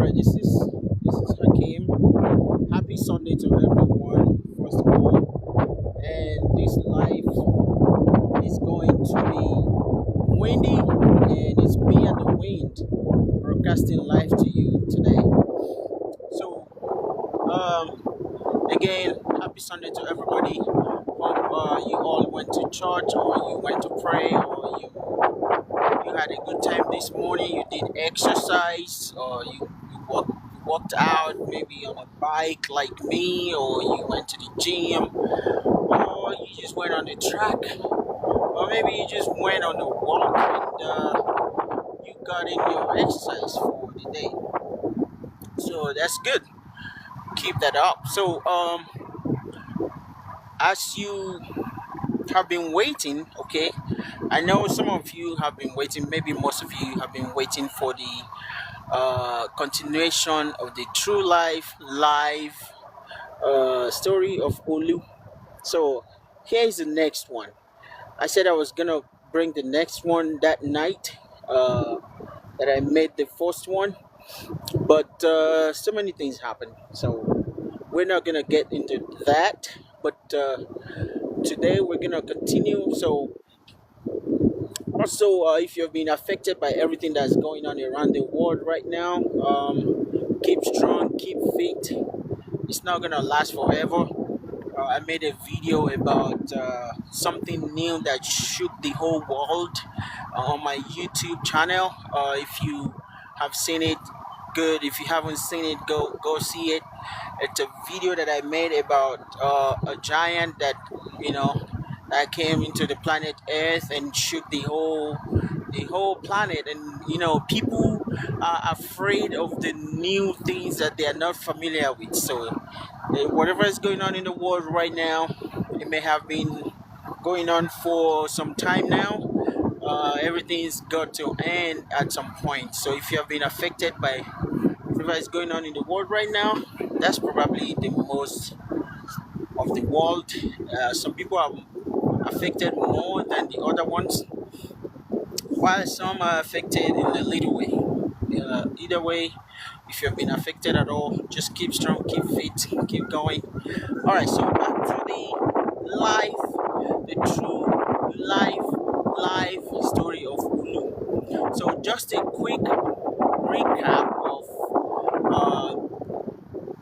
right, this is Hakim. Happy Sunday to everyone, first of all. And this life is going to be windy, and it's me and the wind broadcasting live to you today. So, again, happy Sunday to everybody. Hope you all went to church, or you went to pray, or you had a good time this morning. You did exercise, or you walked out maybe on a bike like me, or you went to the gym, or you just went on the track, or maybe you just went on a walk and you got in your exercise for the day. So that's good. Keep that up. So as you have been waiting, okay, I know some of you have been waiting. Maybe most of you have been waiting for the continuation of the true life live story of Olu. So here is the next one. I said I was gonna bring the next one that night that I made the first one, but so many things happened. So we're not gonna get into that. But today we're gonna continue. So also, if you've been affected by everything that's going on around the world right now, keep strong, keep fit. It's not gonna last forever. I made a video about something new that shook the whole world on my YouTube channel. If you have seen it, good. If you haven't seen it, go see it. It's a video that I made about a giant that you know that came into the planet Earth and shook the whole planet. And people are afraid of the new things that they are not familiar with. So whatever is going on in the world right now, it may have been going on for some time now. Everything's got to end at some point. So if you have been affected by whatever is going on in the world right now, that's probably the most of the world. Some people are affected more than the other ones, while some are affected in a little way. Either way, if you've been affected at all, just keep strong, keep fit, keep going. All right, so back to the true life story of Ulu. So just a quick recap of uh,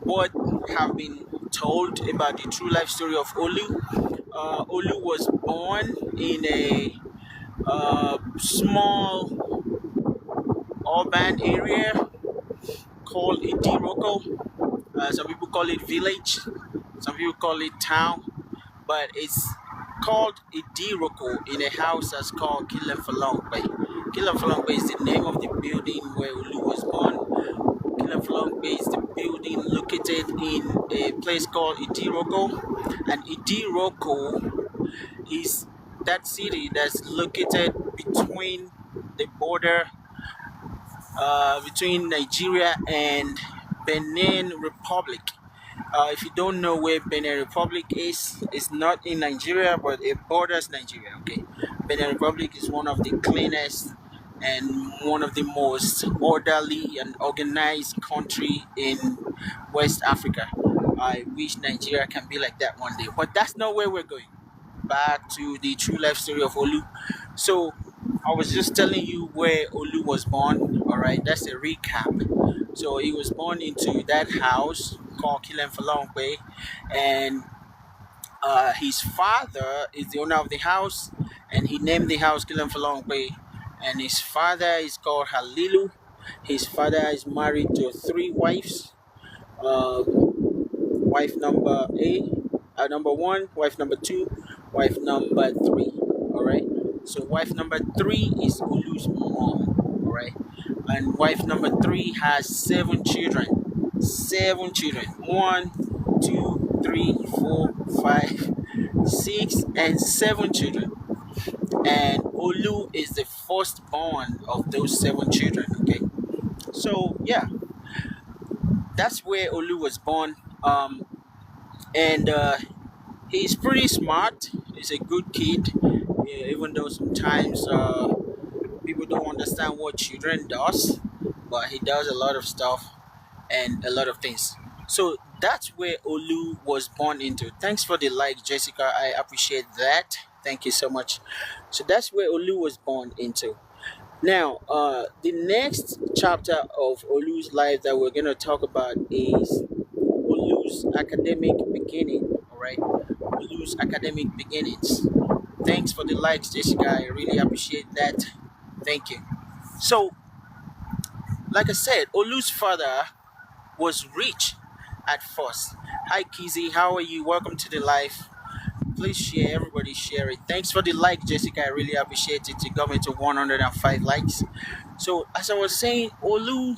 what have been told about the true life story of Olu. Olu was born in a small urban area called Idiroko. Some people call it village, some people call it town, but it's called Idiroko in a house that's called Kilemfalongbe. Kilemfalongbe is the name of the building where Olu was born. Kilemfalongbe is the building located in a place called Idiroko, and Idiroko is that city that's located between the border between Nigeria and Benin Republic. If you don't know where Benin Republic is, it's not in Nigeria, but it borders Nigeria. Okay, Benin Republic is one of the cleanest and one of the most orderly and organized country in West Africa. I wish Nigeria can be like that one day, but that's not where we're going. Back to the true life story of Olu. So I was just telling you where Olu was born. All right, that's a recap. So he was born into that house called Kilemfalongbe, and his father is the owner of the house, and he named the house Kilemfalongbe. And his father is called Halilu. His father is married to three wives. Wife number one, wife number two, wife number three. All right. So wife number three is Olu's mom. All right, and wife number three has seven children. Seven children. One, two, three, four, five, six, and seven children. And Olu is the firstborn of those seven children. Okay. So yeah, that's where Olu was born. And he's pretty smart. He's a good kid, even though sometimes people don't understand what children does, but he does a lot of stuff. and a lot of things. So that's where Olu was born into. Thanks for the like, Jessica. I appreciate that. Thank you so much. So that's where Olu was born into. Now, the next chapter of Olu's life that we're going to talk about is Olu's academic beginning. All right, Olu's academic beginnings. Thanks for the likes, Jessica. I really appreciate that. Thank you. So, like I said, Olu's father was rich at first. Hi, Kizzy. How are you? Welcome to the live. Please share. Everybody share it. Thanks for the like, Jessica. I really appreciate it. You got me to 105 likes. So, as I was saying, Olu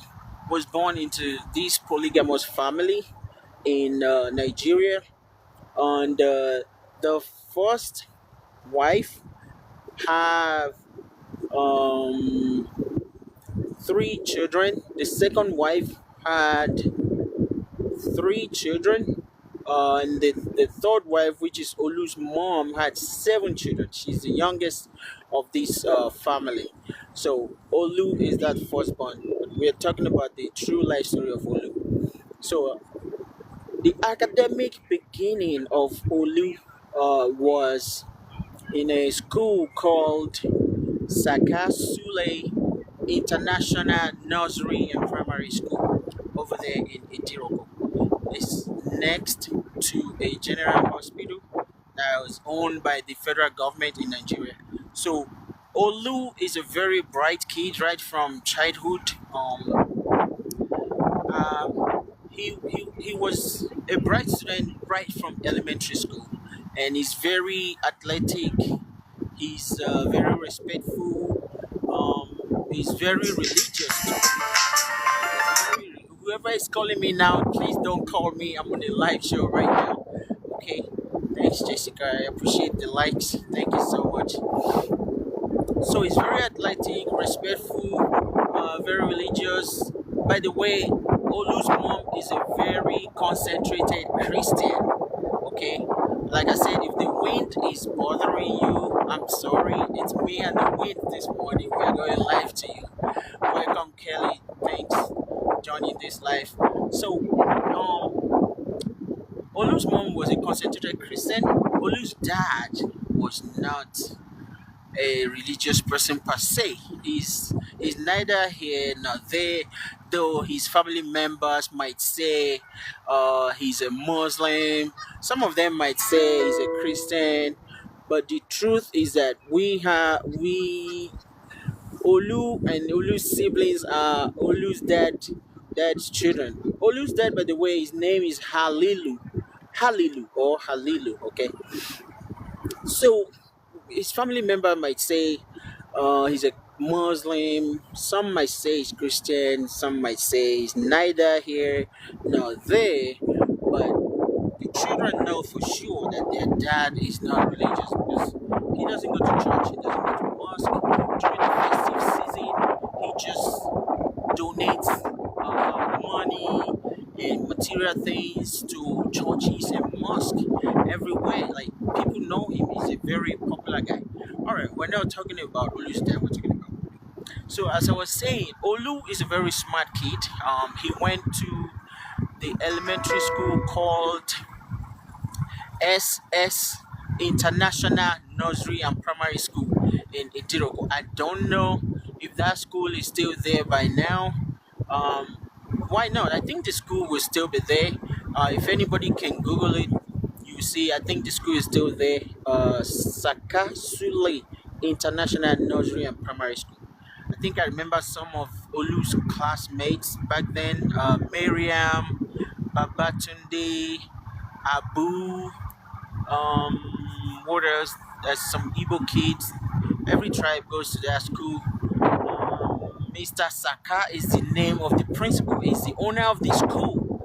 was born into this polygamous family in Nigeria, and the first wife have um, three children. The second wife had three children. And the third wife, which is Olu's mom, had seven children. She's the youngest of this family. So Olu is that firstborn. But we're talking about the true life story of Olu. So the academic beginning of Olu was in a school called Saka Sule International Nursery and Primary School over there in Idiroko. It's next to a general hospital that was owned by the federal government in Nigeria. So Olu is a very bright kid right from childhood. He was a bright student right from elementary school, and he's very athletic. He's very respectful. He's very religious too. Whoever is calling me now, please don't call me. I'm on a live show right now. Okay. Thanks, Jessica. I appreciate the likes. Thank you so much. So he's very athletic, respectful, very religious. By the way, Olu's mom is a very concentrated Christian. Okay. Like I said, if the wind is bothering you, I'm sorry. It's me and the wind this morning. We are going live to you. Welcome, Kelly. Thanks joining this live. So, Olu's mom was a concentrated Christian. Olu's dad was not a religious person per se. He's neither here nor there, though his family members might say he's a Muslim. Some of them might say he's a Christian. But the truth is that we Olu and Olu's siblings are Olu's dad's children. Olu's dad, by the way, his name is Halilu. Halilu or Halilu, okay? So his family member might say he's a Muslim, some might say he's Christian, some might say he's neither here nor there, but the children know for sure that their dad is not religious because he doesn't go to church, he doesn't go to mosque. During the festive season, he just donates money and material things to churches and mosques everywhere. Like people know him. He's a very popular guy. All right, we're now talking about Olu's dad. We're talking about Olu. So as I was saying, Olu is a very smart kid. He went to the elementary school called SS International Nursery and Primary School in Idiroko. I don't know if that school is still there by now. Um, why not? I think the school will still be there. If anybody can Google it, you see, I think the school is still there. Saka Sule International Nursery and Primary School. I think I remember some of Olu's classmates back then. Miriam, Babatunde, Abu, what else? There's some Igbo kids. Every tribe goes to that school. Mr. Saka is the name of the principal. He's the owner of the school.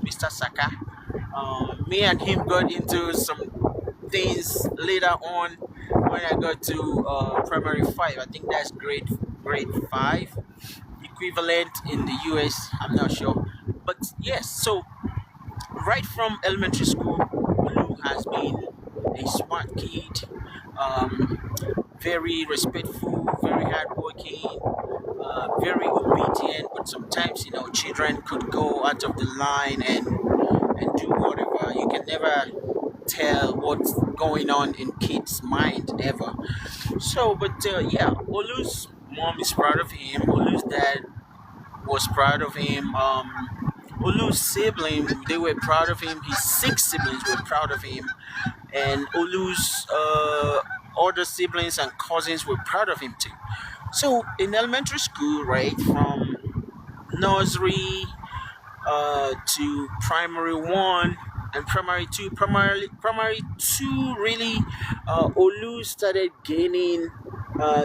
Mr. Saka. Me and him got into some things later on when I got to primary five. I think that's grade five equivalent in the US. I'm not sure, but yes. So right from elementary school, Olu has been a smart kid, very respectful, very hardworking, very obedient, but sometimes children could go out of the line and do whatever. You can never tell what's going on in kids' mind ever. So, but yeah, Olu's mom is proud of him. Olu's dad was proud of him. Olu's siblings, they were proud of him. His six siblings were proud of him, and Olu's other siblings and cousins were proud of him too. So in elementary school, right, from nursery to primary one and primary two. Primary two really, Olu started gaining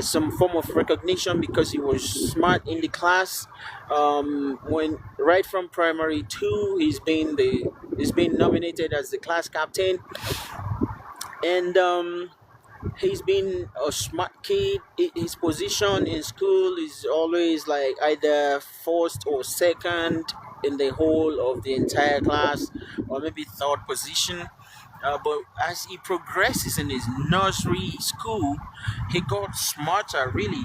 some form of recognition because he was smart in the class. When right from primary two, he's been nominated as the class captain, and he's been a smart kid. His position in school is always like either first or second in the whole of the entire class, or maybe third position. But as he progresses in his nursery school, he got smarter really,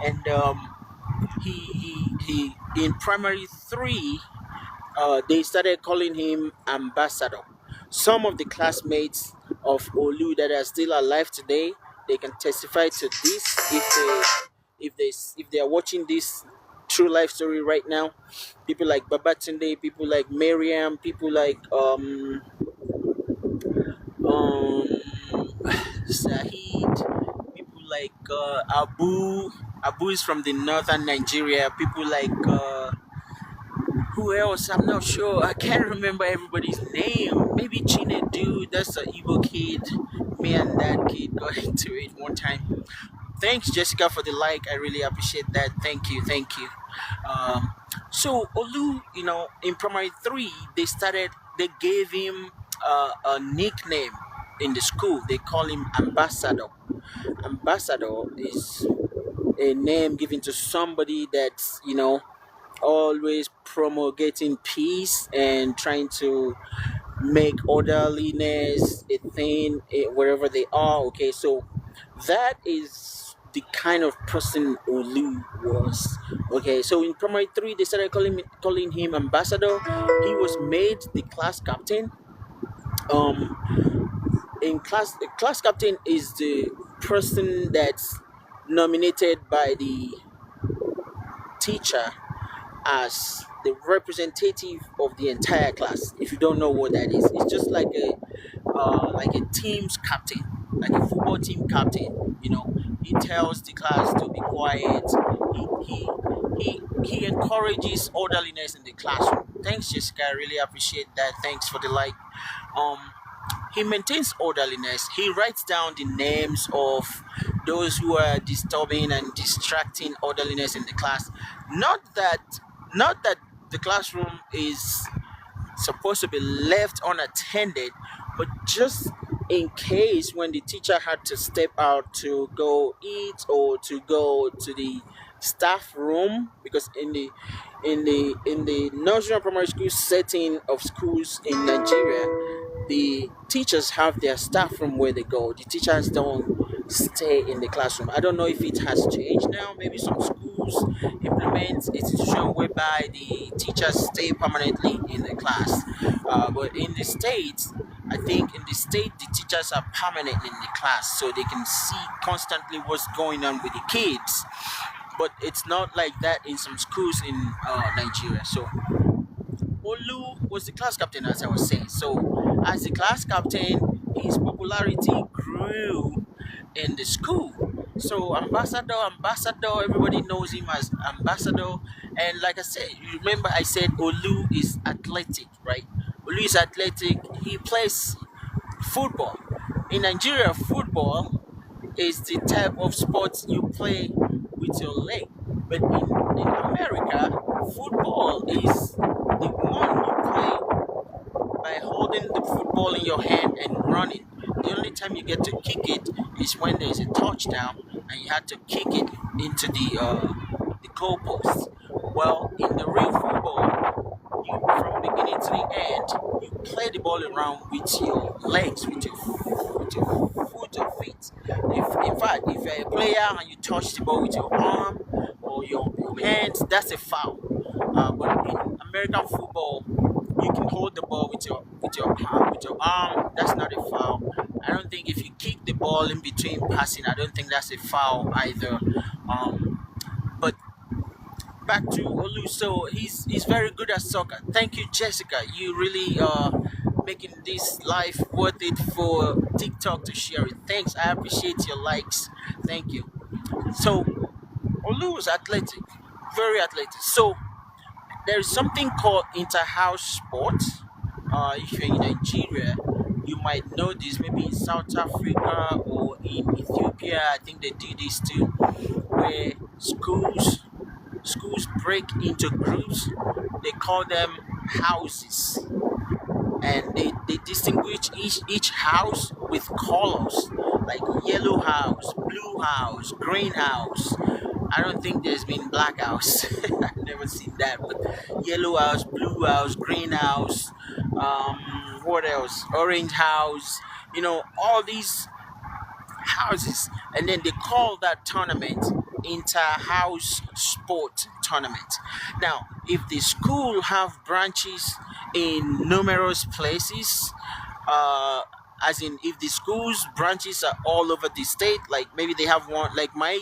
and he in primary three they started calling him ambassador. Some of the classmates of Olu that are still alive today, they can testify to this if they are watching this true life story right now. People like Babatunde, people like Miriam, people like um Sahid, people like Abu. Abu is from the northern Nigeria. People like who else? I'm not sure. I can't remember everybody's name. Maybe Chinedu, that's an Igbo kid. Me and that kid got into it one time. Thanks, Jessica, for the like. I really appreciate that. Thank you, thank you. Um, so Olu, in primary three, they gave him a nickname in the school. They call him Ambassador. Ambassador is a name given to somebody that's always promulgating peace and trying to make orderliness a thing wherever they are. Okay, so that is the kind of person Olu was. Okay, so in primary three, they started calling him ambassador. He was made the class captain. In class, the class captain is the person that's nominated by the teacher as the representative of the entire class. If you don't know what that is, it's just like a team's captain, like a football team captain. He tells the class to be quiet. He encourages orderliness in the classroom. Thanks, Jessica. I really appreciate that. Thanks for the like. Um, he maintains orderliness. He writes down the names of those who are disturbing and distracting orderliness in the class. Not that not that the classroom is supposed to be left unattended, but just in case when the teacher had to step out to go eat or to go to the staff room, because in the nursery and primary school setting of schools in Nigeria, the teachers have their staff room where they go. The teachers don't stay in the classroom. I don't know if it has changed now. Maybe some schools implement a situation whereby the teachers stay permanently in the class. But in the states, I think in the state the teachers are permanently in the class, so they can see constantly what's going on with the kids. But it's not like that in some schools in Nigeria. So Olu was the class captain, as I was saying. So, as the class captain, his popularity grew in the school. So, ambassador, everybody knows him as ambassador. And like I said, you remember I said Olu is athletic, right? Olu is athletic. He plays football. In Nigeria, football is the type of sport you play with your leg. But in America, football is the one you play by holding the football in your hand and running. The only time you get to kick it is when there's a touchdown and you have to kick it into the goalpost. Well, in the real football, you from beginning to the end, you play the ball around with your legs, with your foot or feet. In fact, if you're a player and you touch the ball with your arm or your hands, that's a foul. But in American football, you can hold the ball with your arm. That's not a foul. I don't think if you kick the ball in between passing, I don't think that's a foul either. But back to Olu. So he's very good at soccer. Thank you, Jessica. You really making this life worth it for TikTok to share it. Thanks. I appreciate your likes. Thank you. So Olu is athletic, very athletic. So there is something called inter-house sports. If you're in Nigeria, you might know this. Maybe in South Africa or in Ethiopia, I think they do this too, where schools break into groups. They call them houses, and they distinguish each house with colors like yellow house, blue house, green house. I don't think there's been black house. I've never seen that, but yellow house, blue house, green house, what else? Orange house. All these houses, and then they call that tournament inter-house sport tournament. Now, if the school have branches in numerous places, as in if the school's branches are all over the state, like maybe they have one, like my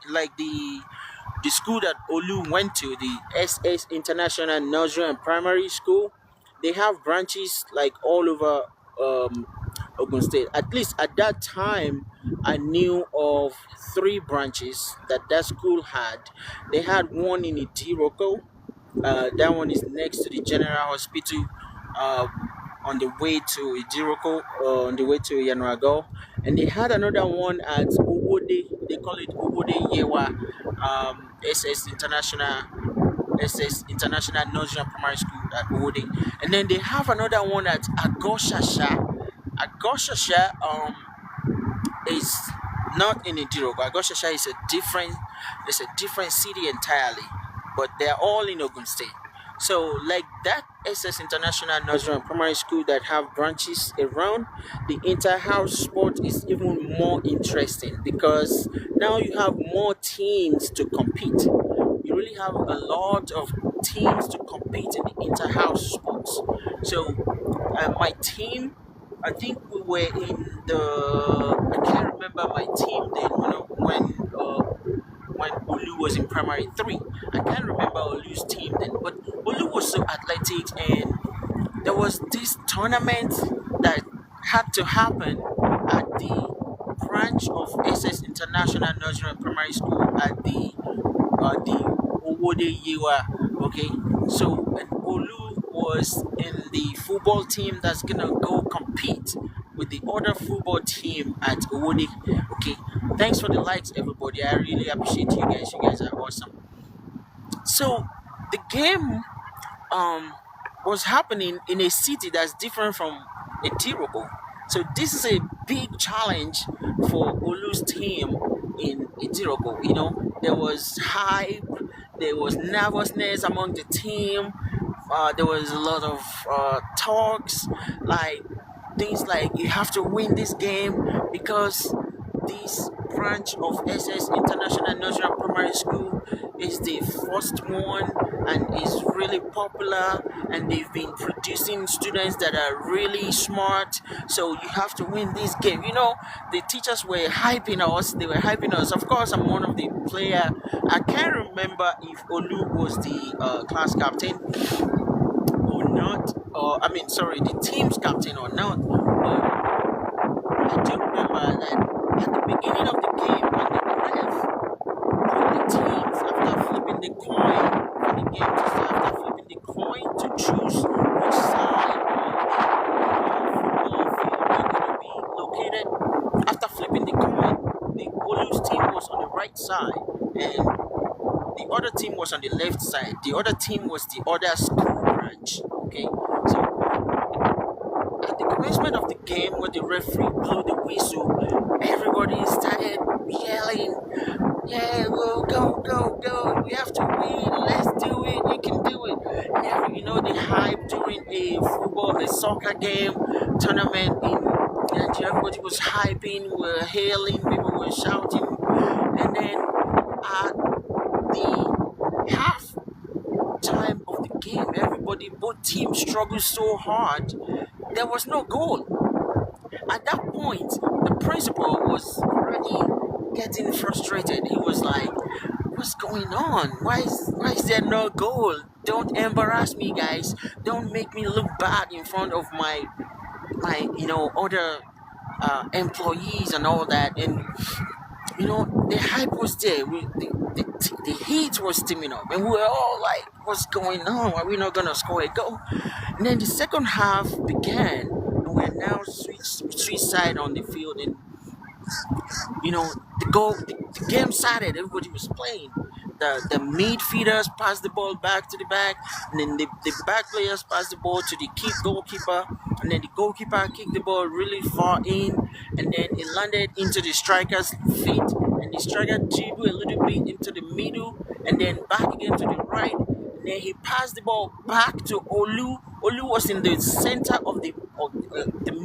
like the school that Olu went to, the SS International Nursery and Primary School, they have branches like all over um, Ogun State. At least at that time, I knew of three branches that school had. They had one in Idiroko. That one is next to the General Hospital. Uh, on the way to Idiroko, on the way to Yanrago, and they had another one at Owode. They call it Owode Yewa, SS International Nursery and Primary School at Owode, and then they have another one at Agoshasha. Agoshasha is not in Idiroko. Agoshasha is a different city entirely, but they're all in Ogun State. So, like that SS International Nursery and Primary School that have branches around, the inter-house sport is even more interesting because now you have more teams to compete. You really have a lot of teams to compete in the inter-house sports. So, my team, I think we were in I can't remember my team then when Olu was in primary three. I can't remember Olu's team then, but Olu was so athletic, and there was this tournament that had to happen at the branch of SS International Nursery and Primary School at the Owode Yewa. Okay, so and Olu was in the football team that's gonna go compete with the other football team at Owode. Okay, thanks for the likes, everybody. I really appreciate you guys. You guys are awesome. So the game was happening in a city that's different from Etirobo. So this is a big challenge for Olu's team in Etirobo. There was hype, there was nervousness among the team. There was a lot of talks, like things like you have to win this game because this branch of SS International Nursery and Primary School is the first one and is really popular, and they've been producing students that are really smart. So you have to win this game. The teachers were hyping us. They were hyping us. Of course, I'm one of the player. I can't remember if Olu was the class captain or not. Or I mean, sorry, the team's captain or not. But I do remember that at the beginning of the game, when the ref put the teams after flipping the coin for the game to start, after flipping the coin to choose which side of the football field you're going to be located, after flipping the coin, the Olu's team was on the right side and the other team was on the left side. The other team was the other school branch. Okay, so at the commencement of the game, when the referee blew the whistle, everybody started yelling, "Yeah, well, go, go, go! We have to win! Let's do it! You can do it!" The hype during a soccer game tournament in Nigeria, everybody was hyping, were hailing, people were shouting, and then at the half time everybody, both teams struggled so hard. There was no goal. At that point, the principal was already getting frustrated. He was like, "What's going on? Why is there no goal? Don't embarrass me, guys. Don't make me look bad in front of my other employees and all that." And the hype was there. The heat was steaming up, and we were all like, "What's going on? Are we not gonna score a goal?" And then the second half began, and we're now switch side on the field, and the game started. Everybody was playing. The midfielders passed the ball back to the back, and then the back players passed the ball to the goalkeeper, and then the goalkeeper kicked the ball really far in, and then it landed into the striker's feet, and the striker dribbled a little bit into the middle, and then back again to the right, and then he passed the ball back to Olu. Olu was in the center of the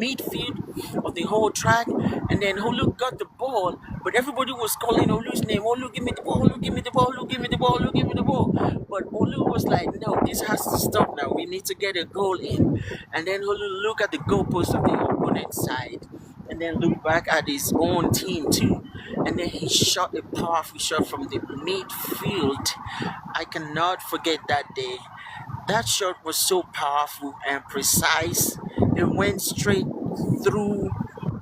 midfield of the whole track, and then Olu got the ball, but everybody was calling Olu's name. Olu, give me the ball. Olu, give me the ball. Olu, give me the ball. Olu, give me the ball. But Olu was like, "No, this has to stop now. We need to get a goal in." And then Olu looked at the goalpost of the opponent side, and then looked back at his own team too. And then he shot a powerful shot from the midfield. I cannot forget that day. That shot was so powerful and precise. It went straight through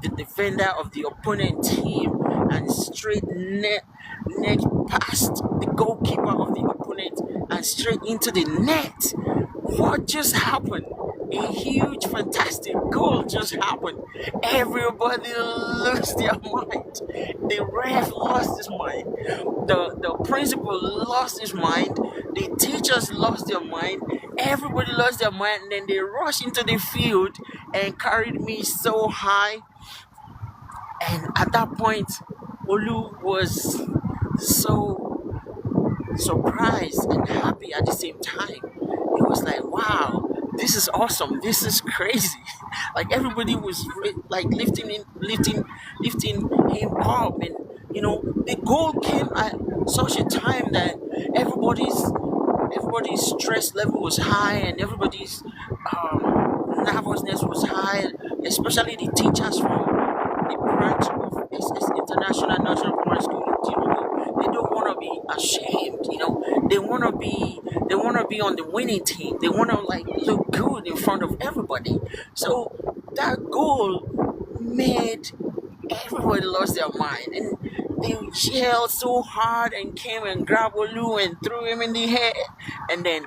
the defender of the opponent team and straight neck past the goalkeeper of the opponent and straight into the net. What just happened? A huge, fantastic goal just happened. Everybody lost their mind. The ref lost his mind. The principal lost his mind. The teachers lost their mind. Everybody lost their mind. And then they rushed into the field and carried me so high. And at that point, Olu was so surprised and happy at the same time. It was like, wow, this is awesome. This is crazy. Like everybody was like lifting him up, and the goal came at such a time that everybody's stress level was high, and everybody's nervousness was high, especially the teachers from the branch of SS International National Primary School in Tirugu. They don't want to be ashamed, They want to be on the winning team. They want to like look good in front of everybody. So that goal made everybody lost their mind, and they yelled so hard and came and grabbed Olu and threw him in the head, and then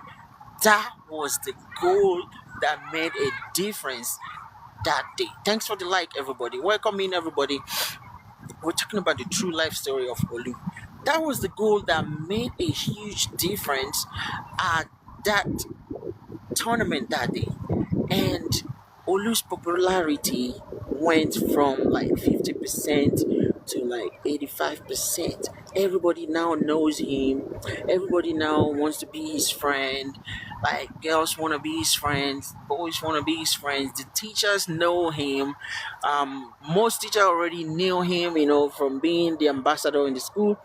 that was the goal that made a difference that day. Thanks for the like, everybody. Welcome in, everybody. We're talking about the true life story of Olu. That was the goal that made a huge difference at that tournament that day. And Olu's popularity went from like 50% to like 85%. Everybody now knows him. Everybody now wants to be his friend. Like girls want to be his friends, boys want to be his friends. The teachers know him. Most teachers already knew him, from being the ambassador in the school.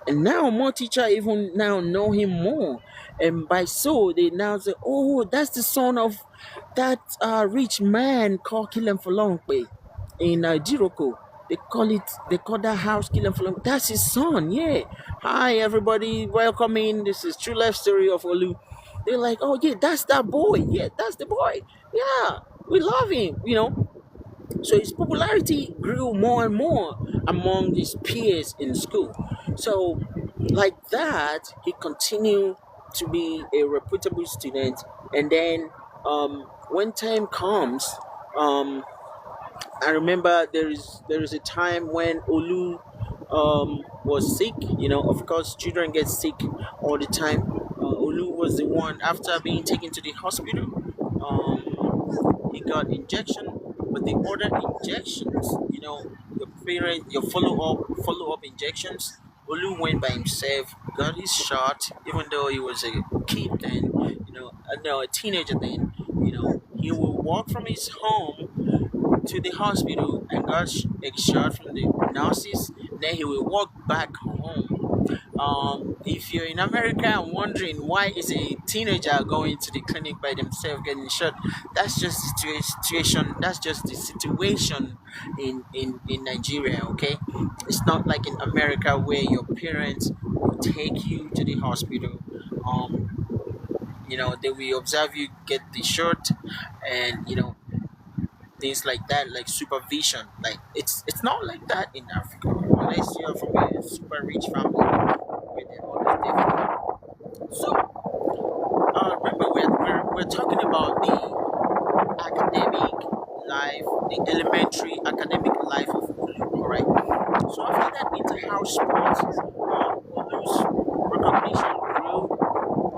And now more teachers even now know him more. And by so they now say, "Oh, that's the son of that rich man called Kilem Folongpe in Jiroko. They call that house Kilem Folongpe. That's his son, yeah. Hi everybody, welcome in. This is True Life Story of Olu." They're like, "Oh yeah, that's that boy. Yeah, that's the boy. Yeah, we love him. So his popularity grew more and more among his peers in school. So, like that, he continued to be a reputable student. And then, when time comes, I remember there is a time when Olu was sick. Of course, children get sick all the time. Olu was the one after being taken to the hospital. He got injection, but the other injections, your follow up injections. Olu went by himself, got his shot, even though he was a kid then, no, a teenager then. He will walk from his home to the hospital and got a shot from the nurses. Then he will walk back home. If you're in America and wondering why is a teenager going to the clinic by themselves getting shot, that's just the situation. That's just the situation in Nigeria. Okay, it's not like in America where your parents will take you to the hospital. They will observe you get the shot, and things like that, like supervision. Like it's not like that in Africa, unless you're from a super rich family where they're always there. So remember, we're talking about the academic life, the elementary academic life of Olu. All right. So after that inter-house sports, Olu's recognition grew.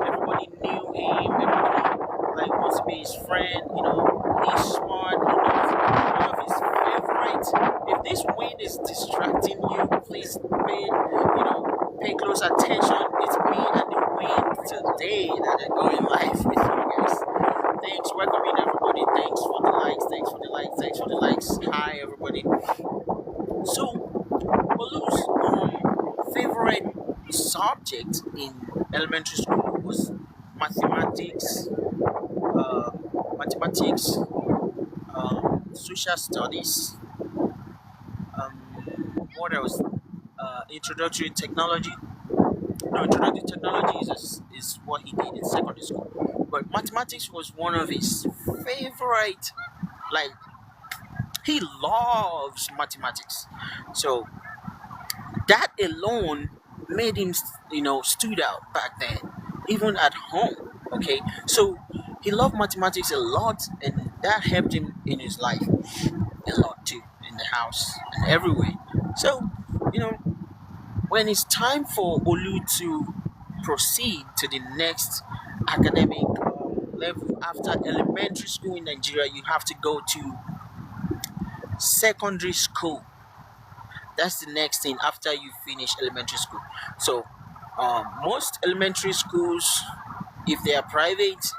Everybody knew him. Everybody like wants to be his friend. He's smart. One of his favorites. If this win is distracting you, please pay close attention. It's me and the win today that are going live with you guys. Thanks, welcoming everybody. Thanks for the likes. Thanks for the likes. Thanks for the likes. Hi, everybody. So, Olu's favorite subject in elementary school was mathematics, uh, mathematics, social studies. What else? Introductory technology. No, introductory technology is what he did in secondary school. But mathematics was one of his favorite. Like he loves mathematics. So that alone made him, stood out back then, even at home. Okay, so he loved mathematics a lot, and that helped him in his life a lot too, in the house and everywhere. So, you know, when it's time for Olu to proceed to the next academic level after elementary school in Nigeria, you have to go to secondary school. That's the next thing after you finish elementary school. So, most elementary schools, if they are private,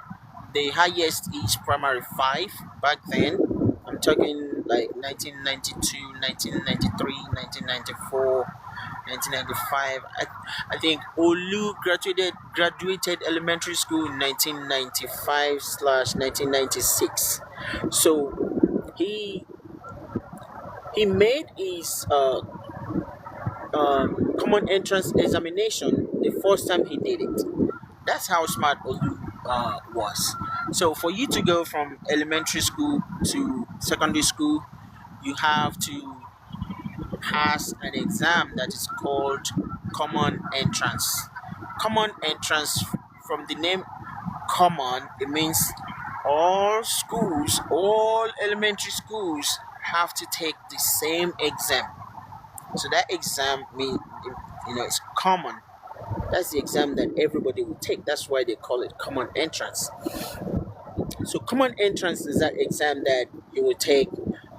the highest is primary 5 back then. I'm talking like 1992, 1993, 1994, 1995. I think Olu graduated elementary school in 1995 slash 1996. So he he made his common entrance examination the first time he did it. That's how smart Olu was. So for you to go from elementary school to secondary school, you have to pass an exam that is called common entrance. Common entrance, from the name common, it means all elementary schools have to take the same exam. So that exam mean it's common. That's the exam that everybody will take. That's why they call it common entrance. So common entrance is that exam that you will take.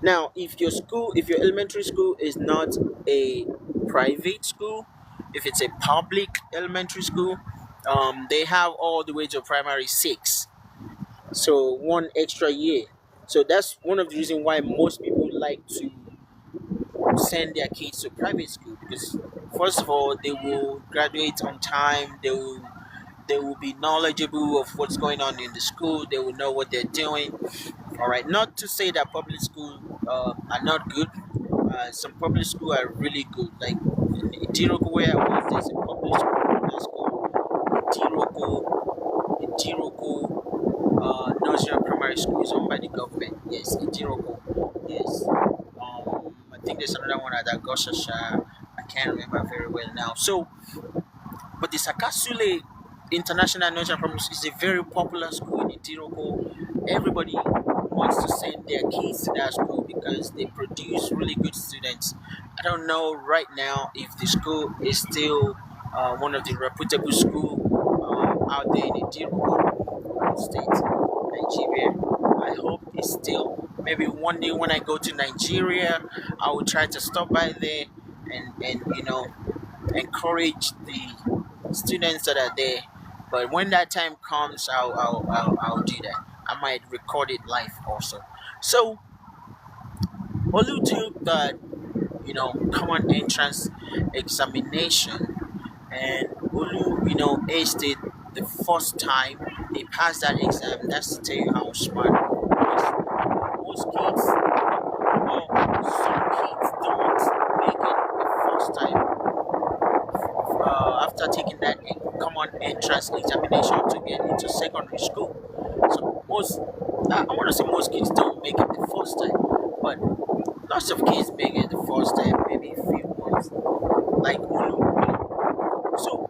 Now, if your elementary school is not a private school, if it's a public elementary school, they have all the way to primary 6. So one extra year. So that's one of the reasons why most people like to send their kids to private school, because first of all they will graduate on time. They will be knowledgeable of what's going on in the school. They will know what they're doing. All right, not to say that public school are not good. Some public school are really good. Like in Tiroko where I was, there's a public school that's called Tiroko Nursery and Primary School. Is owned by the government. Yes, Tiroko. Yes. I think there's another one at Agoshasha. I can't remember very well now. So, but the Sakasule International Nursery and Primary School is a very popular school in Itiroko. Everybody wants to send their kids to that school because they produce really good students. I don't know right now if the school is still one of the reputable school out there in Itiroko State, Nigeria. I hope it's still. Maybe one day when I go to Nigeria, I will try to stop by there and encourage the students that are there. But when that time comes, I'll do that. I might record it live also. So Olu took that common entrance examination, and Olu, aced it the first time. They passed that exam. That's to tell you how smart Olu is. Most kids, well, some kids don't make it the first time after taking that common entrance examination to get into secondary school. So I want to say most kids don't make it the first time, but lots of kids make it the first time, maybe a few months, like Olu. So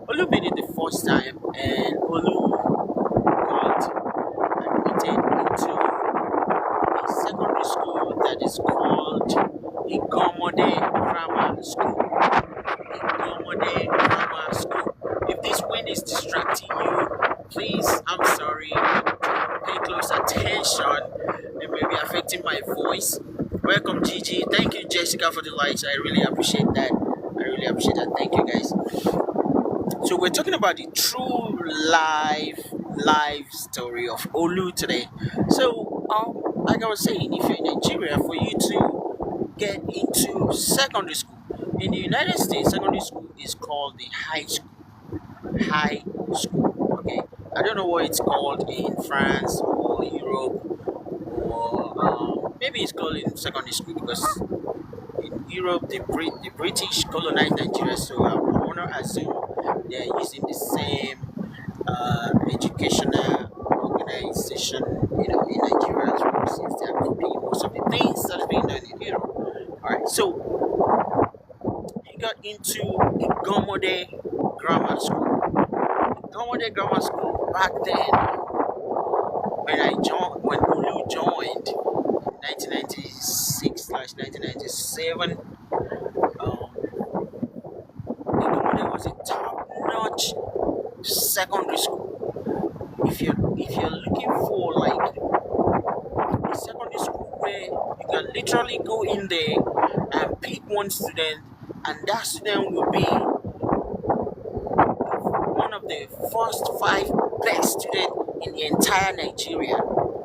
Olu made it the first time, and Olu got admitted into a secondary school that is called Igomode Grammar School. Igomode Grammar School. If this wind is distracting you, please, I'm sorry, pay close attention. It may be affecting my voice. Welcome, Gigi. Thank you, Jessica, for the likes. I really appreciate that. I really appreciate that. Thank you, guys. So we're talking about the true live story of Olu today. So like I was saying, if you're in Nigeria, for you to get into secondary school in the United States, secondary school is called the high school. High school. Okay, I don't know what it's called in France or Europe, or maybe it's called in secondary school because in Europe, the British colonized Nigeria, so I want to assume they are using the same educational organization, in Nigeria as well, since they are copying most of the things that's being done in Europe. All right, so he got into Igomode Grammar School. Igomode Grammar School back then, when Olu joined in 1996/1997. Igomode was a top-notch secondary school. If you're looking for like a secondary school where you can literally go in there and pick one student, and that student will be one of the first five best students in the entire Nigeria.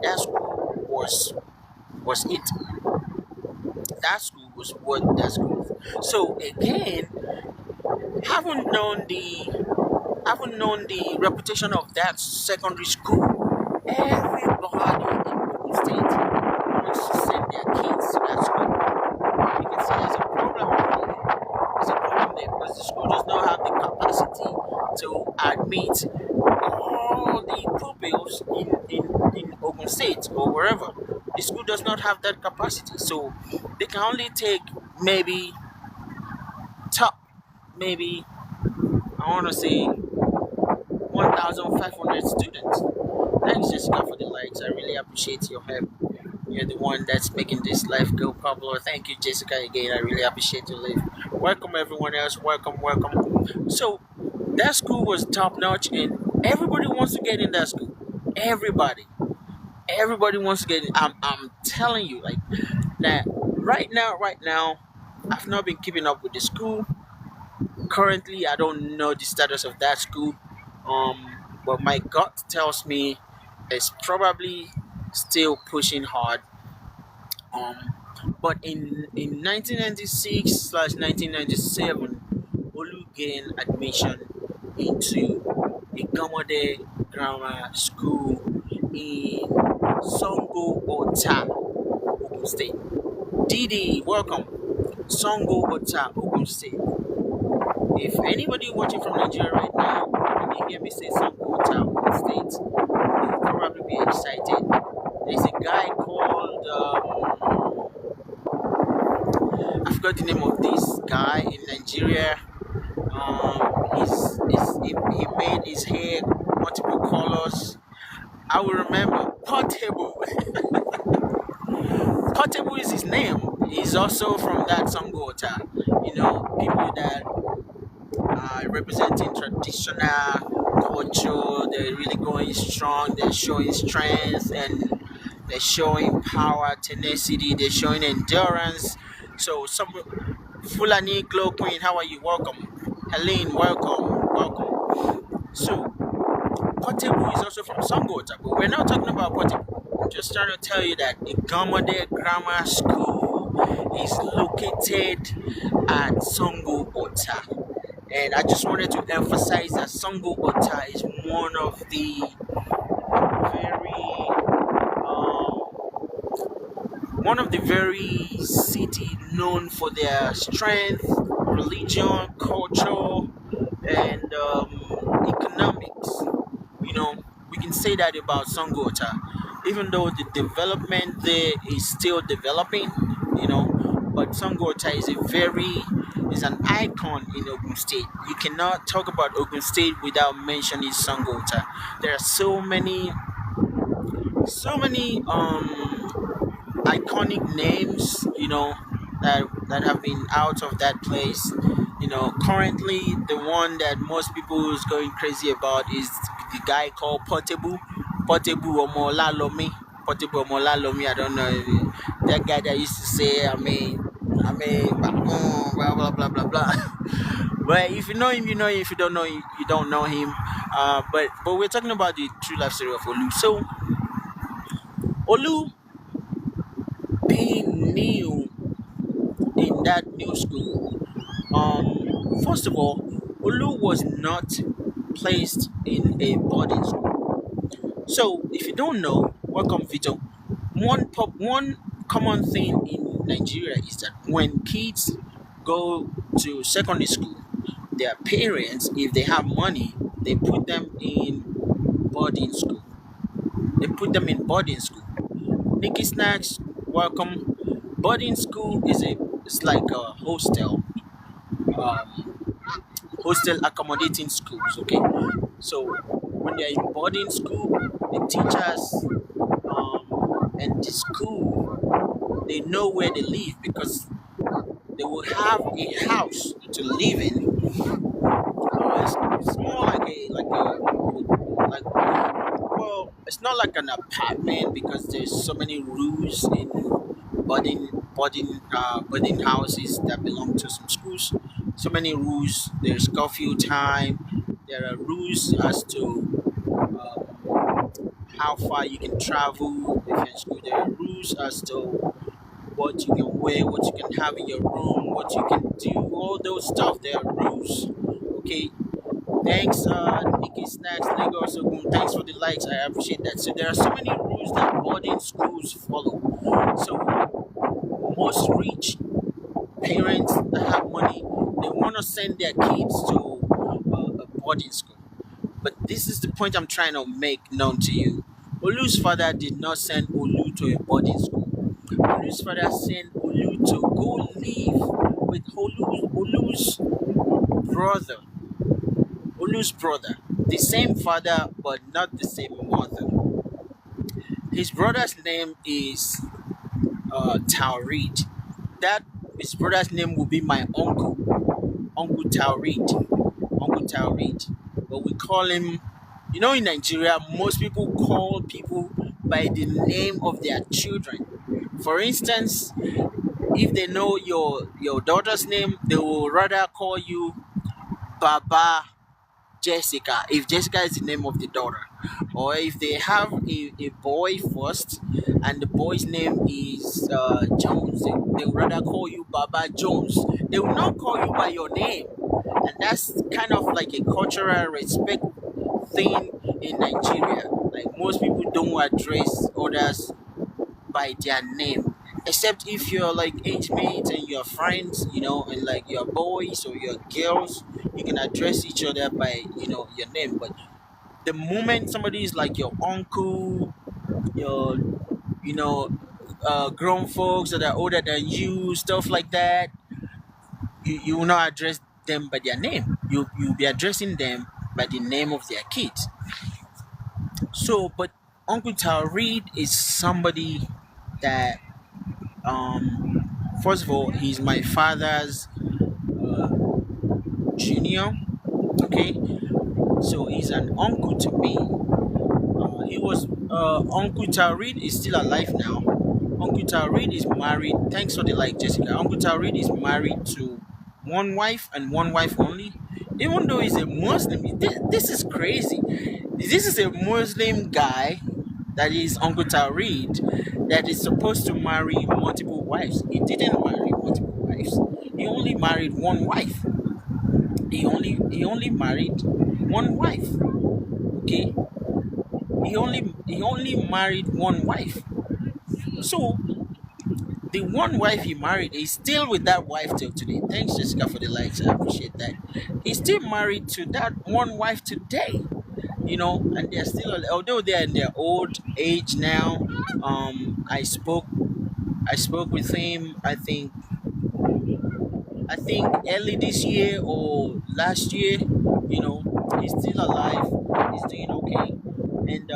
That school was it. That school was what that school was. So again, haven't known the reputation of that secondary school. Everybody in Ogun State wants to send their kids to that school. You can see there's a problem there. There's a problem there because the school does not have the capacity to admit all the pupils in Ogun State or wherever. The school does not have that capacity. So they can only take maybe top, maybe I want to say 1,500 students. Thanks, Jessica, for the likes. I really appreciate your help. You're the one that's making this life go popular. Thank you, Jessica, again. I really appreciate your life. Welcome, everyone else. Welcome, welcome. So, that school was top notch, and everybody wants to get in that school. Everybody wants to get in. I'm telling you, like that. Right now, I've not been keeping up with the school. Currently, I don't know the status of that school. But my gut tells me it's probably still pushing hard. Um, but in 1996/1997, Olu gained admission into Igomode Grammar School in Songo Ota, Ogun State. Didi, welcome. Songo Ota, Ogun State. If anybody watching from Nigeria right now, and you hear me say Songo Ota, Ogun State, you'll probably be excited. There's a guy called I forgot the name of this guy in Nigeria. He made his hair multiple colors. I will remember Portable. Portable is his name. He's also from that Sangota. People that are representing traditional culture. They're really going strong. They're showing strength, and they're showing power, tenacity. They're showing endurance. So some Fulani Glow Queen, how are you? Welcome. Helene, welcome. Welcome. So Portable is also from Sangota, but we're not talking about Portable. I'm just trying to tell you that Igomode Grammar School is located at Songo Ota. And I just wanted to emphasize that Sango Ota is very one of the very city known for their strength, religion, culture, and economics. You know, we can say that about Sangota, even though the development there is still developing. You know, but Sangota is an icon in Ogun State. You cannot talk about Ogun State without mentioning Sangota. There are so many iconic names, that have been out of that place. Currently the one that most people is going crazy about is the guy called Portable Omolalomi. Portable Omolalomi. I don't know that guy that used to say, blah blah blah blah blah. But if you know him, you know him. If you don't know him, you don't know him. But we're talking about the true life story of Olu. So Olu being new in that new school. First of all, Olu was not placed in a boarding school. So, if you don't know, welcome, Vito. One common thing in Nigeria is that when kids go to secondary school, their parents, if they have money, they put them in boarding school. They put them in boarding school. Nicky Snacks, welcome. Boarding school it's like a um, hostel accommodating schools. Okay, so when they're in boarding school, the teachers and the school, they know where they live because they will have a house to live in. It's more like well, it's not like an apartment because there's so many rules in boarding houses that belong to some schools. So many rules. There's curfew time. There are rules as to how far you can travel if you're in school. There are rules as to what you can wear, what you can have in your room, what you can do, all those stuff. There are rules. Okay. Thanks, Nikki Snacks, Lagos Ogun. Thanks for the likes. I appreciate that. So there are so many rules that boarding schools follow. So most rich parents that have money, they want to send their kids to a boarding school. But this is the point I'm trying to make known to you. Olu's father did not send Olu to a boarding school. Olu's father sent Olu to go live with Olu's brother. Olu's brother. The same father but not the same mother. His brother's name is Taurid. That his brother's name will be my uncle, Uncle Taurid. Uncle Taurid. But we call him, in Nigeria, most people call people by the name of their children. For instance, if they know your daughter's name, they will rather call you Baba Jessica, if Jessica is the name of the daughter. Or if they have a boy first and the boy's name is Jones, they would rather call you Baba Jones. They will not call you by your name. And that's kind of like a cultural respect thing in Nigeria. Like most people don't address others by their name. Except if you're like age mates and you're friends, and like you're boys or you're girls, you can address each other by, your name. But the moment somebody is like your uncle, your, grown folks that are older than you, stuff like that, you will not address them by their name. You'll be addressing them by the name of their kids. So, but Uncle Taurid is somebody that, first of all, he's my father's uh, junior. Okay, so he's an uncle to me. He was Uncle Taurid is still alive now. Uncle Taurid is married. Thanks for the like, Jessica. Uncle Taurid is married to one wife and one wife only. Even though he's a Muslim, this is crazy. This is a Muslim guy that is Uncle Taurid that is supposed to marry multiple wives. He didn't marry multiple wives. He only married one wife. He only married one wife. Okay, he only married one wife. So the one wife he married is still with that wife till today. Thanks, Jessica, for the likes. I appreciate that. He's still married to that one wife today. And they're still, although they're in their old age now. I spoke with him. I think early this year or last year. He's still alive. He's doing okay, and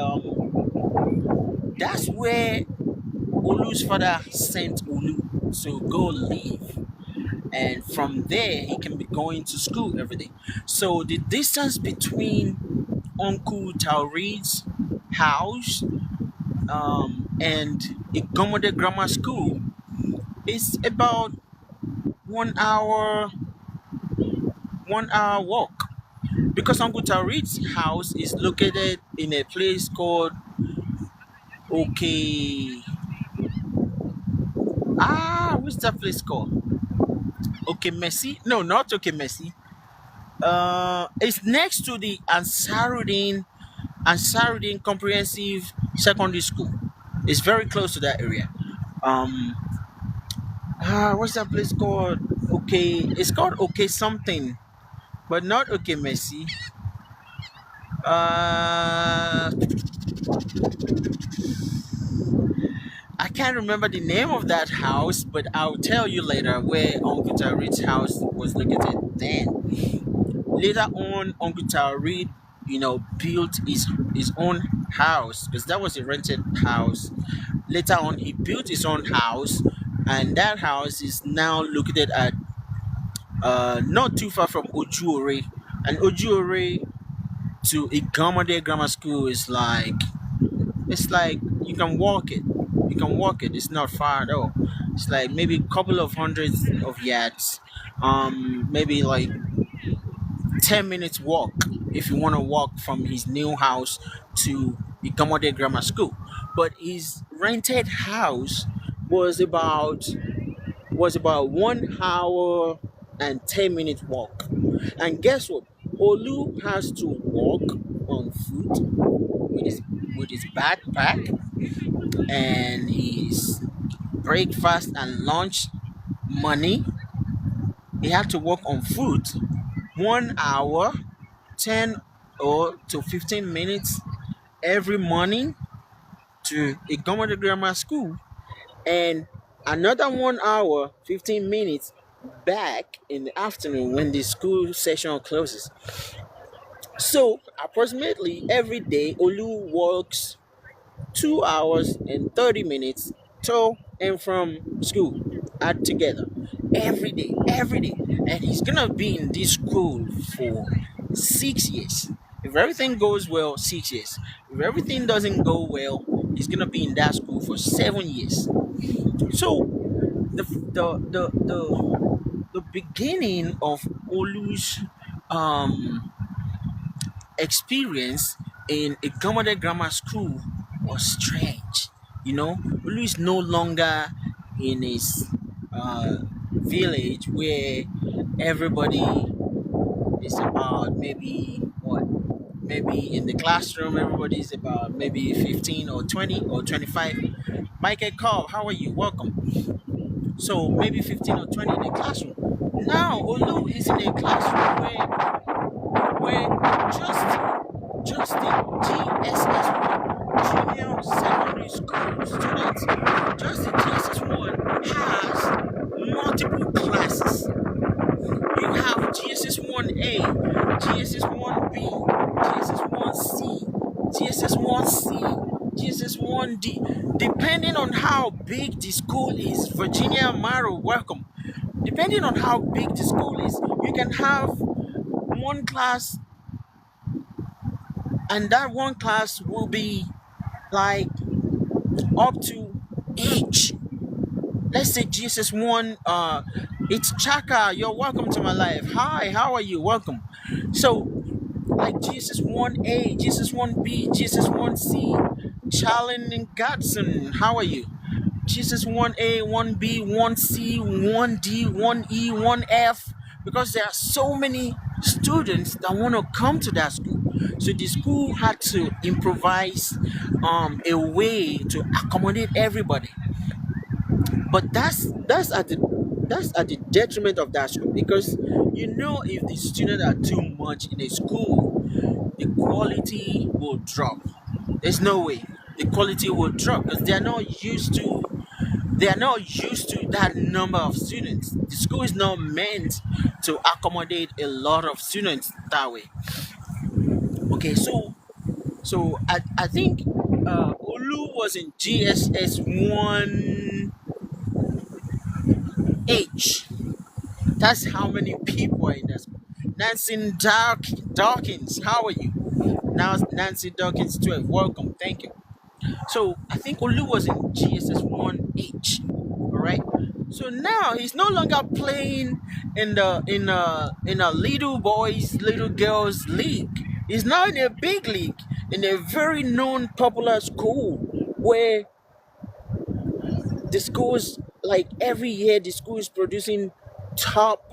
that's where Olu's father sent Olu to go live, and from there he can be going to school every day. So the distance between Uncle Taurid's house and Igomode Grammar School is about 1 hour, 1 hour walk. Because Uncle Taurid's house is located in a place called Okay. What's that place called? Okay, Messi? No, not Okay, Messi. It's next to the Ansarudin Comprehensive Secondary School. It's very close to that area. Um, what's that place called? Okay, it's called Okay something, but not Okay Messi. Uh, I can't remember the name of that house, but I'll tell you later where Uncle Tariq's house was located then. Later on, Uncle Tariq, built his own house because that was a rented house. Later on, he built his own house, and that house is now located at not too far from Ojuore. And Ojuore to Igamade Grammar School is like you can walk it. You can walk it. It's not far at all. It's like maybe a couple of hundreds of yards. Maybe like 10 minutes walk if you want to walk from his new house to Igamade Grammar School. But his rented house was about 1 hour and 10 minutes walk. And guess what? Olu has to walk on foot with his backpack and his breakfast and lunch money. He had to walk on foot 1 hour, 10 or to 15 minutes every morning to Igomode Grammar School, and another 1 hour, 15 minutes back in the afternoon when the school session closes. So, approximately every day, Olu walks 2 hours and 30 minutes to and from school add together every day, and he's gonna be in this school for 6 years. If everything goes well, 6 years. If everything doesn't go well, he's gonna be in that school for 7 years. So the beginning of Olu's um experience in a Gamade Grammar School was strange. Olu is no longer in his village where everybody is about maybe what? Maybe in the classroom, everybody is about maybe 15 or 20 or 25. Michael Cobb, how are you? Welcome. So maybe 15 or 20 in the classroom. Now, Olu is in a classroom where just the GSS1 junior secondary school students, just the GSS1 has multiple classes. You have GSS1A, GSS1B, GSS1C, GSS1C, GSS1D. Depending on how big the school is, Virginia Amaro, welcome. Depending on how big the school is, you can have one class, and that one class will be like up to each. Let's say GSS1. It's Chaka. You're welcome to my life. Hi, how are you? Welcome. So, like GSS1A, GSS1B, GSS1C, Charlene and Godson. How are you? GSS1A, 1B, 1C, 1D, 1E, 1F. Because there are so many students that want to come to that school. So the school had to improvise a way to accommodate everybody. But that's at the detriment of that school, because if the students are too much in a school, the quality will drop. There's no way the quality will drop because they are not used to that number of students. The school is not meant to accommodate a lot of students that way. Okay, so I think Olu was in GSS 1H. That's how many people are in that school. Dawkins, how are you? Now Nancy Dawkins 12. Welcome, thank you. So I think Olu was in GSS 1H. Alright. So now he's no longer playing in a little boys, little girls league. He's now in a big league, in a very known popular school where the schools, like, every year the school is producing top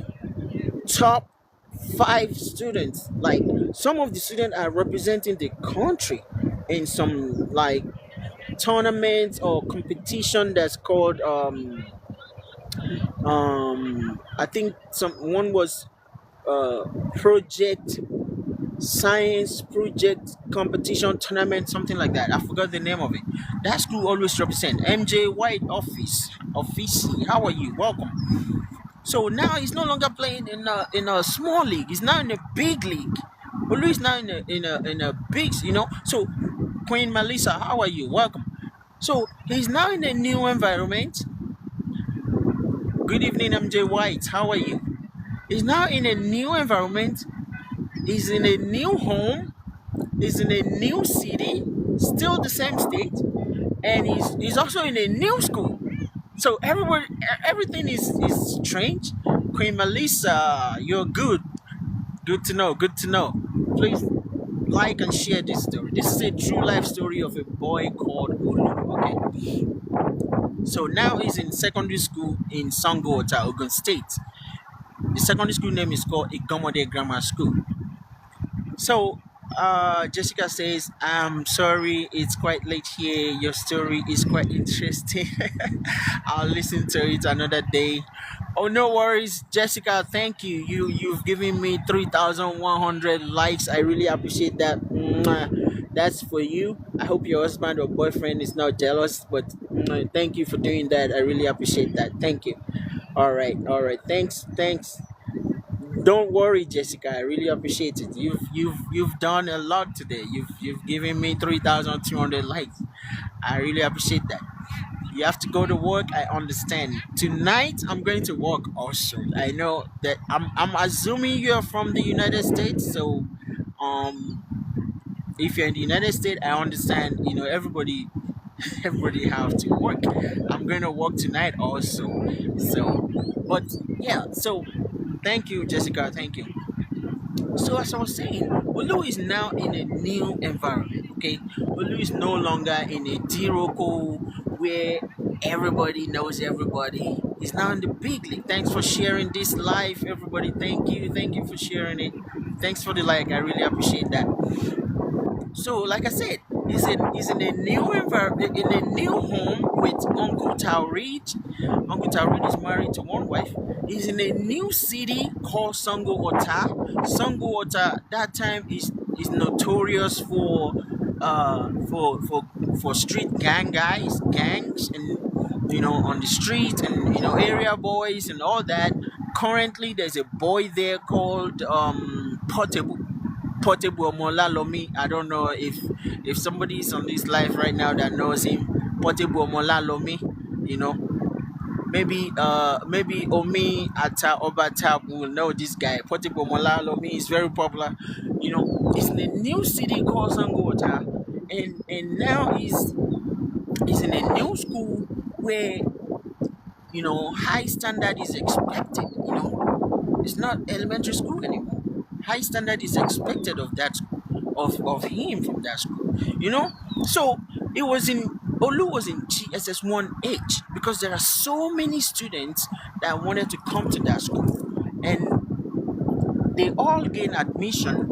five students. Like, some of the students are representing the country in some, like, tournaments or competition that's called I think some one was project science project competition tournament, something like that. I forgot the name of it. That school always represent MJ White office. How are you? Welcome. So now he's no longer playing in a small league. He's now in a big league. Olu is now in a big, So Queen Melissa, how are you? Welcome. So he's now in a new environment. Good evening, MJ White. How are you? He's now in a new environment. He's in a new home. He's in a new city, still the same state, and he's also in a new school. So everything is strange. Queen Melissa, you're good. Good to know. Good to know. Please like and share this story. This is a true life story of a boy called Olu. Okay. So now he's in secondary school in Sangota, Ogun State. The secondary school name is called Igomode Grammar School. So, Jessica says, I'm sorry, it's quite late here. Your story is quite interesting. I'll listen to it another day. Oh, no worries, Jessica. Thank you. You've given me 3,100 likes. I really appreciate that. Mwah. That's for you. I hope your husband or boyfriend is not jealous, but thank you for doing that. I really appreciate that. Thank you. All right. Thanks. Don't worry, Jessica. I really appreciate it. You've done a lot today. You've given me 3,200 likes. I really appreciate that. You have to go to work. I understand. Tonight I'm going to work also. I know that I'm assuming you're from the United States. So um if you're in the United States, I understand. Everybody have to work. I'm going to work tonight also. So, but yeah. So thank you, Jessica. Thank you. So as I was saying, Olu is now in a new environment. Okay, Olu is no longer in a Diroko where everybody knows everybody. He's now in the big league. Thanks for sharing this live, everybody. Thank you for sharing it. Thanks for the like. I really appreciate that. So, like I said, he's in a new environment, in a new home with Uncle Taurid. Uncle Taurid is married to one wife. He's in a new city called Sango Ota. Sango Ota that time is notorious for street gangs, and on the street, and area boys and all that. Currently, there's a boy there called Portable Molalomi. I don't know if somebody is on this live right now that knows him. Portable Molalomi, you know. Maybe Omi Ata Obata will know this guy. Portable Molalomi is very popular. It's in a new city called Sangota, and now he's in a new school where high standard is expected. It's not elementary school anymore. High standard is expected of that of him from that school. So it was in Olu was in GSS 1H because there are so many students that wanted to come to that school, and they all gain admission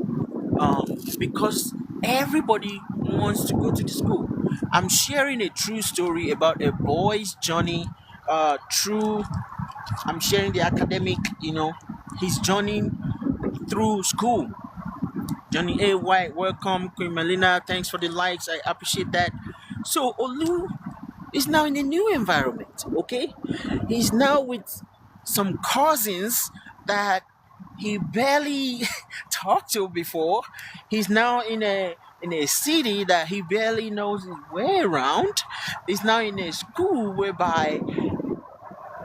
because everybody wants to go to the school. I'm sharing a true story about a boy's journey through. I'm sharing the academic, his journey through school. Johnny A. White, welcome. Queen Melina, thanks for the likes. I appreciate that. So Olu is now in a new environment. Okay, he's now with some cousins that he barely talked to before. He's now in a city that he barely knows his way around. He's now in a school whereby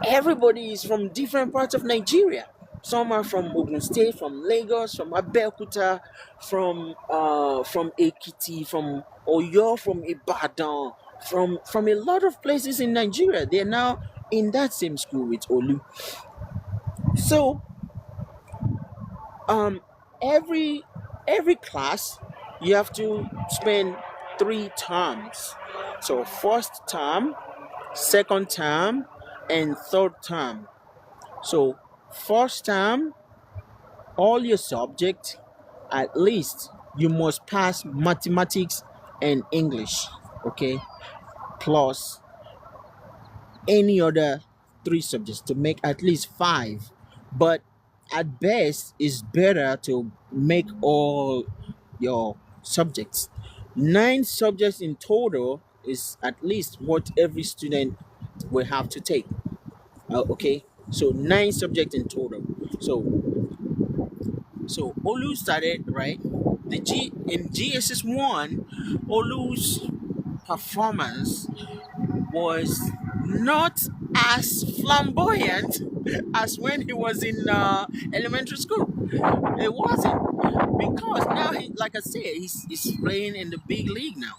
everybody is from different parts of Nigeria. Some are from Ogun State, from Lagos, from Abeokuta, from Ekiti, from Oyo, from Ibadan, from a lot of places in Nigeria. They're now in that same school with Olu. So um, every every class you have to spend 3 terms. So first term, second term, and third term. So first term, all your subjects, at least you must pass mathematics and English, okay? Plus any other 3 subjects to make at least five. But at best, it's better to make all your subjects. 9 subjects in total is at least what every student will have to take. Okay, so 9 subjects in total. So Olu started right. The G in GSS 1, Olu's performance was not as flamboyant as when he was in elementary school. It wasn't because now he, like I said, he's playing in the big league now.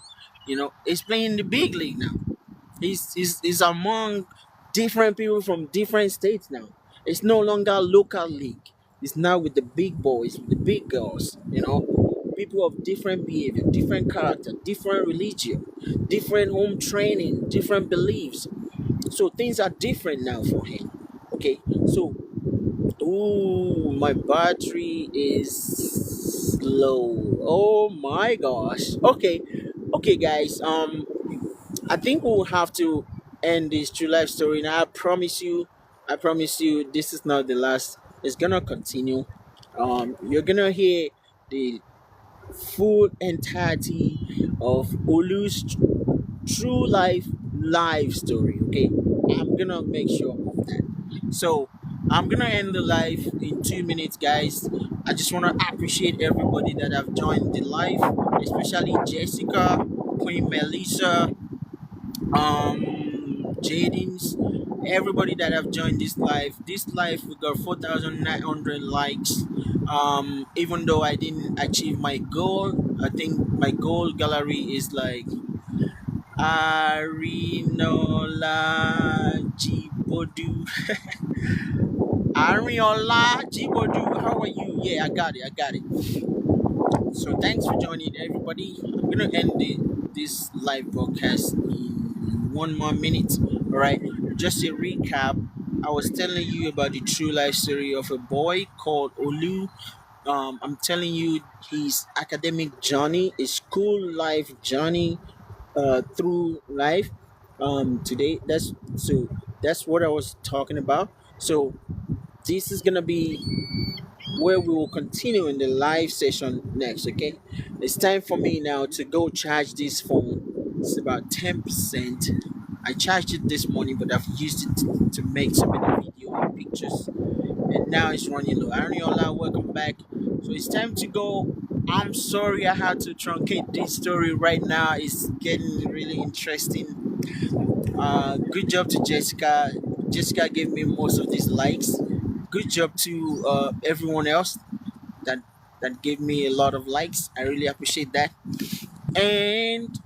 He's playing in the big league now. He's among different people from different states now. It's no longer local league. It's now with the big boys, with the big girls. People of different behavior, different character, different religion, different home training, different beliefs. So things are different now for him. Okay, so ooh, my battery is low. Oh my gosh. Okay, guys. I think we'll have to end this true life story. Now, I promise you, this is not the last. It's gonna continue. You're gonna hear the full entirety of Olu's true life story. Okay, I'm gonna make sure of that. So I'm gonna end the live in 2 minutes, guys. I just wanna appreciate everybody that have joined the live, especially Jessica, Queen Melissa, Jadens, everybody that have joined this live. This live we got 4,900 likes. Even though I didn't achieve my goal, I think my goal gallery is like Arinola Jibodu. Ariola Jibodu, how are you? Yeah, I got it. So thanks for joining, everybody. I'm gonna end this live broadcast in 1 more minute. All right. Just a recap. I was telling you about the true life story of a boy called Olu. I'm telling you his academic journey, his school life journey, through life. Today, that's what I was talking about. So this is gonna be where we will continue in the live session next. Okay, it's time for me now to go charge this phone. It's about 10%. I charged it this morning, but I've used it to make so many video and pictures, and now it's running low. Ariola, welcome back. So it's time to go. I'm sorry I had to truncate this story right now. It's getting really interesting. Good job to Jessica. Jessica gave me most of these likes. Good job to everyone else that that gave me a lot of likes. I really appreciate that. And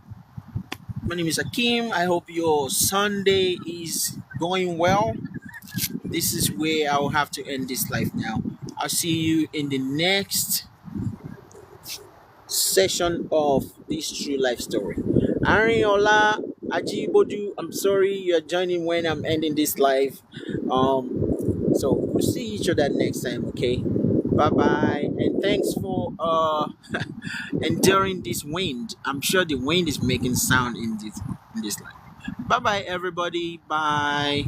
my name is Akim. I hope your Sunday is going well. This is where I will have to end this life now. I'll see you in the next session of this true life story. Ariola Ajibodu, I'm sorry you're joining when I'm ending this live. So we'll see each other next time, okay? Bye bye, and thanks for enduring this wind. I'm sure the wind is making sound in this line. Bye bye, everybody. Bye.